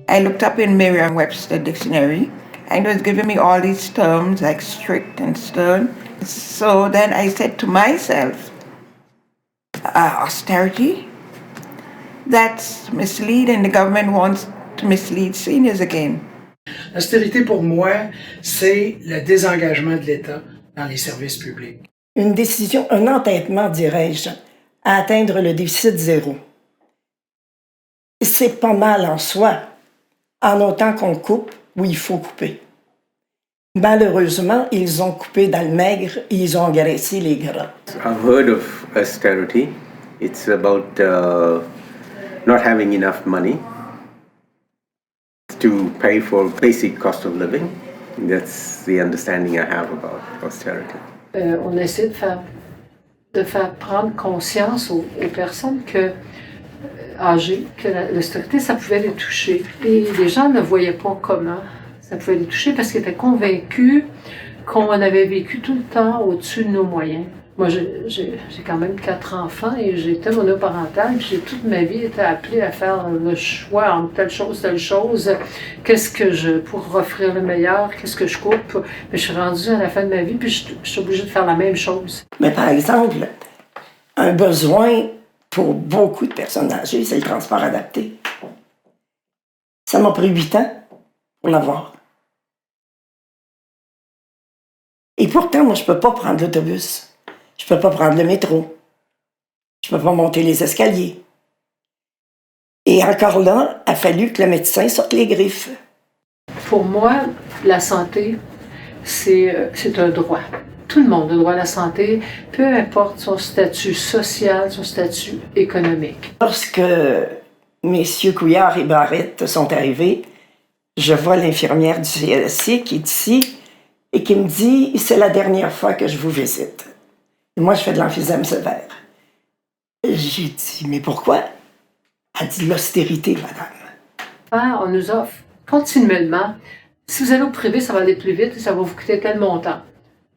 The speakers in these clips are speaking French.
I looked up in Merriam-Webster dictionary, and it was giving me all these terms like strict and stern. So then I said to myself, austerity? That's misleading. The government wants to mislead seniors again. L'austérité, pour moi, c'est le désengagement de l'État dans les services publics. Une décision, un entêtement, dirais-je, à atteindre le déficit zéro. C'est pas mal en soi, en autant qu'on coupe où il faut couper. Malheureusement, ils ont coupé dans le maigre et ils ont engraissé les gras. I've heard of austerity. It's about not having enough money to pay for basic cost of living. That's the understanding I have about austerity. On essaie de faire prendre conscience aux personnes âgées que l'austérité, ça pouvait les toucher. Et les gens ne voyaient pas comment ça pouvait les toucher parce qu'ils étaient convaincus qu'on avait vécu tout le temps au-dessus de nos moyens. Moi, j'ai quand même 4 enfants et j'étais monoparentale, puis j'ai toute ma vie été appelée à faire le choix entre telle chose, pour offrir le meilleur, qu'est-ce que je coupe. Mais je suis rendue à la fin de ma vie, puis je suis obligée de faire la même chose. Mais par exemple, un besoin pour beaucoup de personnes âgées, c'est le transport adapté. Ça m'a pris 8 ans pour l'avoir. Et pourtant, moi, je peux pas prendre l'autobus. Je peux pas prendre le métro. Je peux pas monter les escaliers. Et encore là, il a fallu que le médecin sorte les griffes. Pour moi, la santé, c'est un droit. Tout le monde a droit à la santé, peu importe son statut social, son statut économique. Lorsque messieurs Couillard et Barrette sont arrivés, je vois l'infirmière du CLSC qui est ici et qui me dit « C'est la dernière fois que je vous visite. » Moi, je fais de l'emphysème sévère. J'ai dit, mais pourquoi? Elle dit, l'austérité, madame. On nous offre continuellement, si vous allez au privé, ça va aller plus vite et ça va vous coûter tel montant.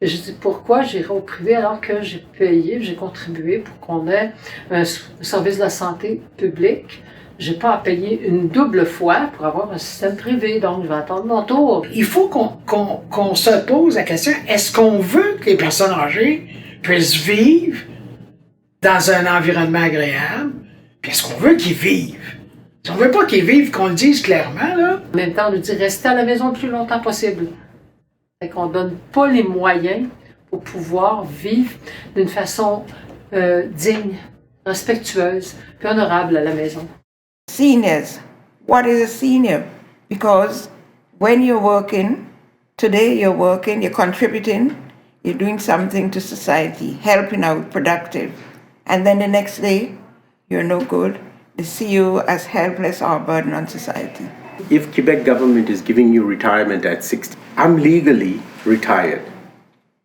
Et je dis, pourquoi j'irai au privé alors que j'ai payé, j'ai contribué pour qu'on ait un service de la santé publique? J'ai pas à payer une double fois pour avoir un système privé, donc je vais attendre mon tour. Il faut qu'on se pose la question, est-ce qu'on veut que les personnes âgées puissent vivre dans un environnement agréable, puis est-ce qu'on veut qu'ils vivent? Si on veut pas qu'ils vivent, qu'on le dise clairement, là. En même temps, on nous dit rester à la maison le plus longtemps possible. Fait qu'on donne pas les moyens pour pouvoir vivre d'une façon digne, respectueuse, puis honorable à la maison. Seniors. What is a senior? Because when you're working, today you're working, you're contributing, you're doing something to society, helping out, productive. And then the next day, you're no good. They see you as helpless or a burden on society. If Quebec government is giving you retirement at 60, I'm legally retired.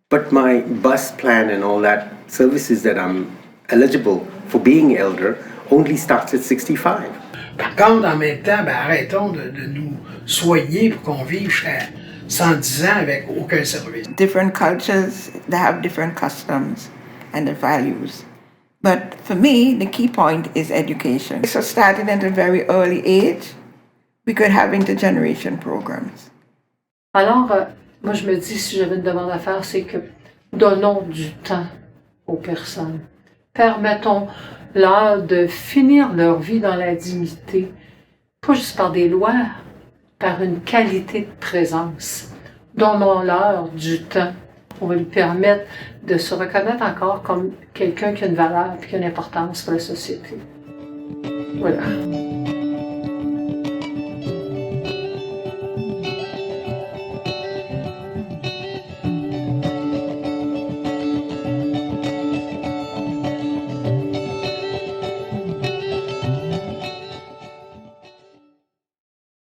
But my bus plan and all that services that I'm eligible for being elder only starts at 65. Par contre, en même temps, arrêtons de nous soigner pour qu'on vive jusqu'à 110 ans avec aucun service. Different cultures, they have different customs and the values. But for me, the key point is education. So starting at a very early age, we could have intergeneration programs. Alors, moi je me dis, si j'avais une demande à faire, c'est que donnons du temps aux personnes. Permettons-leur de finir leur vie dans la dignité, pas juste par des lois, par une qualité de présence. Donnons-leur du temps. On va lui permettre de se reconnaître encore comme quelqu'un qui a une valeur et qui a une importance pour la société. Voilà.